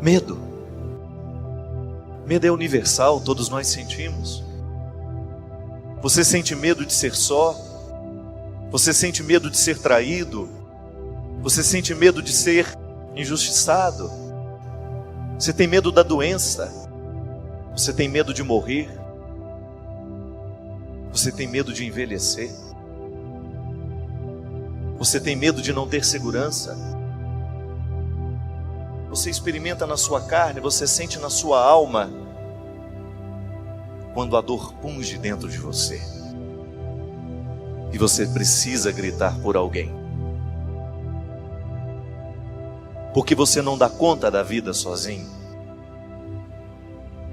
Medo. Medo é universal, todos nós sentimos. Você sente medo de ser só? Você sente medo de ser traído? Você sente medo de ser injustiçado? Você tem medo da doença? Você tem medo de morrer? Você tem medo de envelhecer? Você tem medo de não ter segurança? Você experimenta na sua carne, você sente na sua alma quando a dor punge dentro de você e você precisa gritar por alguém, porque você não dá conta da vida sozinho.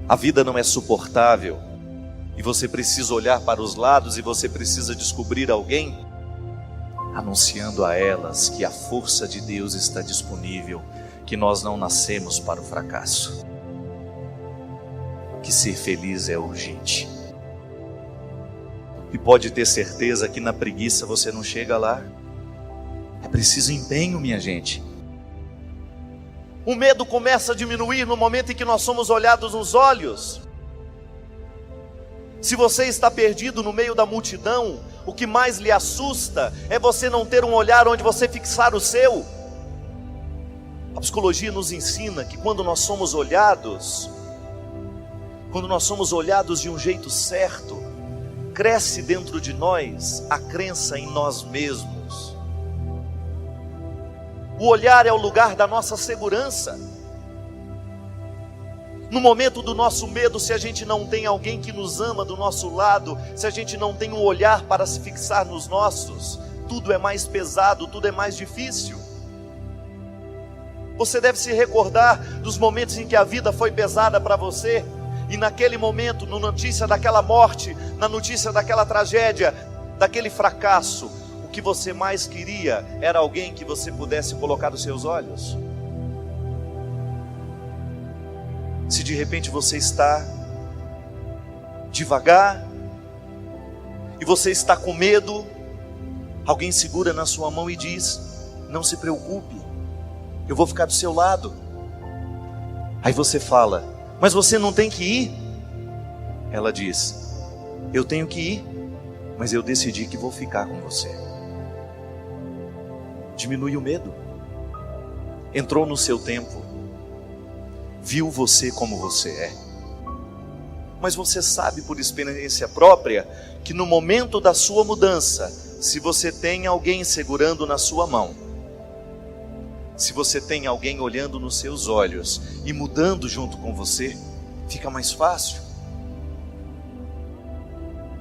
A vida não é suportável e você precisa olhar para os lados e você precisa descobrir alguém anunciando a elas que a força de Deus está disponível, que nós não nascemos para o fracasso, que ser feliz é urgente. E pode ter certeza que na preguiça você não chega lá. É preciso empenho, minha gente. O medo começa a diminuir no momento em que nós somos olhados nos olhos. Se você está perdido no meio da multidão, o que mais lhe assusta é você não ter um olhar onde você fixar o seu. A psicologia nos ensina que quando nós somos olhados de um jeito certo, cresce dentro de nós a crença em nós mesmos. O olhar é o lugar da nossa segurança. No momento do nosso medo, se a gente não tem alguém que nos ama do nosso lado, se a gente não tem um olhar para se fixar nos nossos, tudo é mais pesado, tudo é mais difícil. Você deve se recordar dos momentos em que a vida foi pesada para você, e naquele momento, na notícia daquela morte, na notícia daquela tragédia, daquele fracasso, o que você mais queria era alguém que você pudesse colocar os seus olhos. Se de repente você está devagar, e você está com medo, alguém segura na sua mão e diz: não se preocupe, eu vou ficar do seu lado. Aí você fala: mas você não tem que ir? Ela diz: eu tenho que ir, mas eu decidi que vou ficar com você. Diminui o medo. Entrou no seu tempo, viu você como você é. Mas você sabe por experiência própria que no momento da sua mudança, se você tem alguém segurando na sua mão, se você tem alguém olhando nos seus olhos e mudando junto com você, fica mais fácil.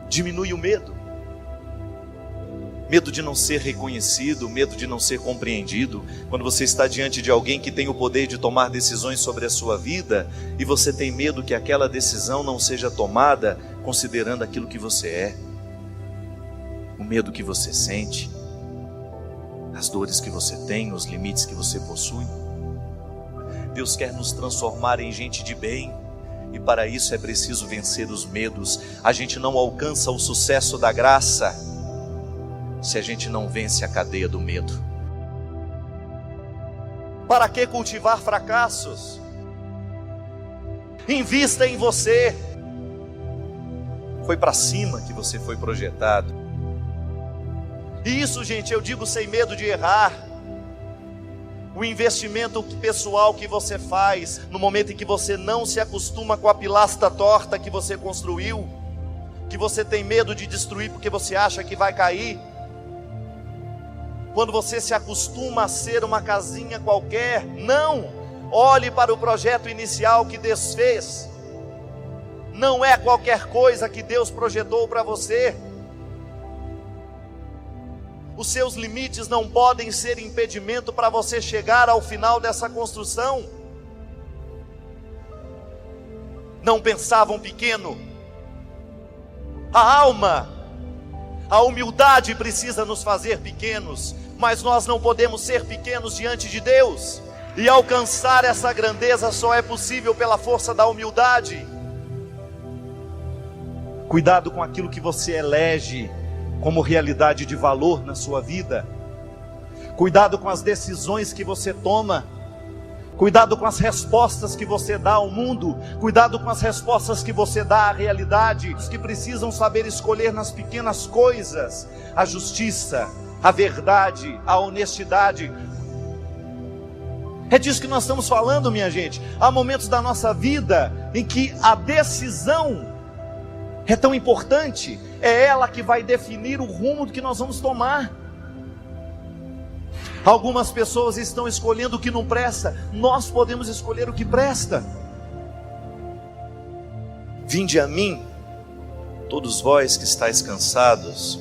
Diminui o medo. Medo de não ser reconhecido, medo de não ser compreendido. Quando você está diante de alguém que tem o poder de tomar decisões sobre a sua vida, e você tem medo que aquela decisão não seja tomada considerando aquilo que você é, o medo que você sente, as dores que você tem, os limites que você possui. Deus quer nos transformar em gente de bem, e para isso é preciso vencer os medos. A gente não alcança o sucesso da graça se a gente não vence a cadeia do medo. Para que cultivar fracassos? Invista em você. Foi para cima que você foi projetado. E isso, gente, eu digo sem medo de errar. O investimento pessoal que você faz no momento em que você não se acostuma com a pilastra torta que você construiu, que você tem medo de destruir porque você acha que vai cair. Quando você se acostuma a ser uma casinha qualquer, não, olhe para o projeto inicial que Deus fez. Não é qualquer coisa que Deus projetou para você. Os seus limites não podem ser impedimento para você chegar ao final dessa construção. Não pensavam pequeno. A alma, a humildade precisa nos fazer pequenos, mas nós não podemos ser pequenos diante de Deus. E alcançar essa grandeza só é possível pela força da humildade. Cuidado com aquilo que você elege como realidade de valor na sua vida. Cuidado com as decisões que você toma. Cuidado com as respostas que você dá ao mundo. Cuidado com as respostas que você dá à realidade. Os que precisam saber escolher nas pequenas coisas a justiça, a verdade, a honestidade. É disso que nós estamos falando, minha gente. Há momentos da nossa vida em que a decisão é tão importante. É ela que vai definir o rumo que nós vamos tomar. Algumas pessoas estão escolhendo o que não presta. Nós podemos escolher o que presta. Vinde a mim, todos vós que estáis cansados,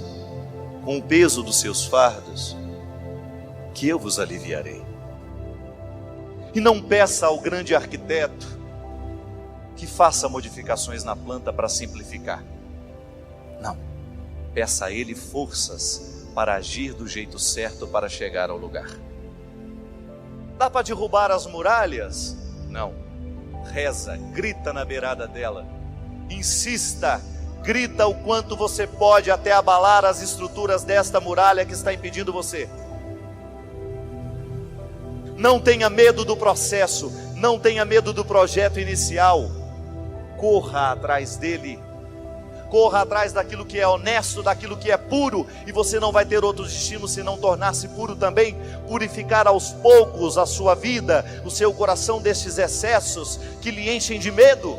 com o peso dos seus fardos, que eu vos aliviarei. E não peça ao grande arquiteto que faça modificações na planta para simplificar. Não, peça a ele forças para agir do jeito certo para chegar ao lugar. Dá para derrubar as muralhas? Não. Reza, grita na beirada dela. Insista, grita o quanto você pode até abalar as estruturas desta muralha que está impedindo você. Não tenha medo do processo, não tenha medo do projeto inicial. Corra atrás dele. Corra atrás daquilo que é honesto, daquilo que é puro, e você não vai ter outro destino senão tornar-se puro também, purificar aos poucos a sua vida, o seu coração destes excessos que lhe enchem de medo.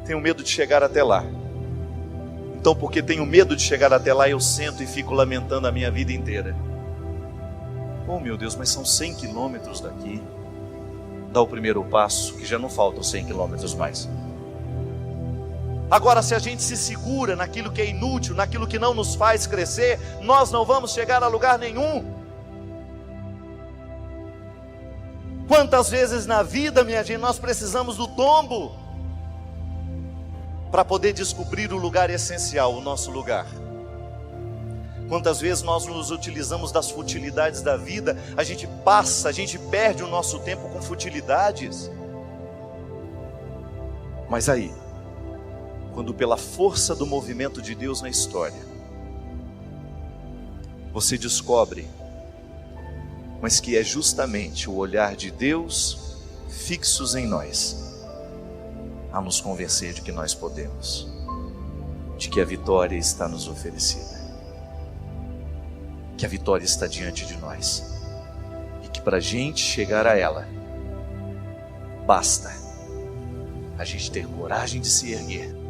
Tenho medo de chegar até lá. Então, porque tenho medo de chegar até lá, eu sento e fico lamentando a minha vida inteira. Oh meu Deus, mas são 100 quilômetros daqui. Dá o primeiro passo, que já não faltam 100 quilômetros mais. Agora, se a gente se segura naquilo que é inútil, naquilo que não nos faz crescer, nós não vamos chegar a lugar nenhum. Quantas vezes na vida, minha gente, nós precisamos do tombo para poder descobrir o lugar essencial, o nosso lugar. Quantas vezes nós nos utilizamos das futilidades da vida, a gente perde o nosso tempo com futilidades. Mas aí, quando pela força do movimento de Deus na história, você descobre, mas que é justamente o olhar de Deus fixos em nós, a nos convencer de que nós podemos, de que a vitória está nos oferecida, que a vitória está diante de nós, e que para a gente chegar a ela, basta a gente ter coragem de se erguer,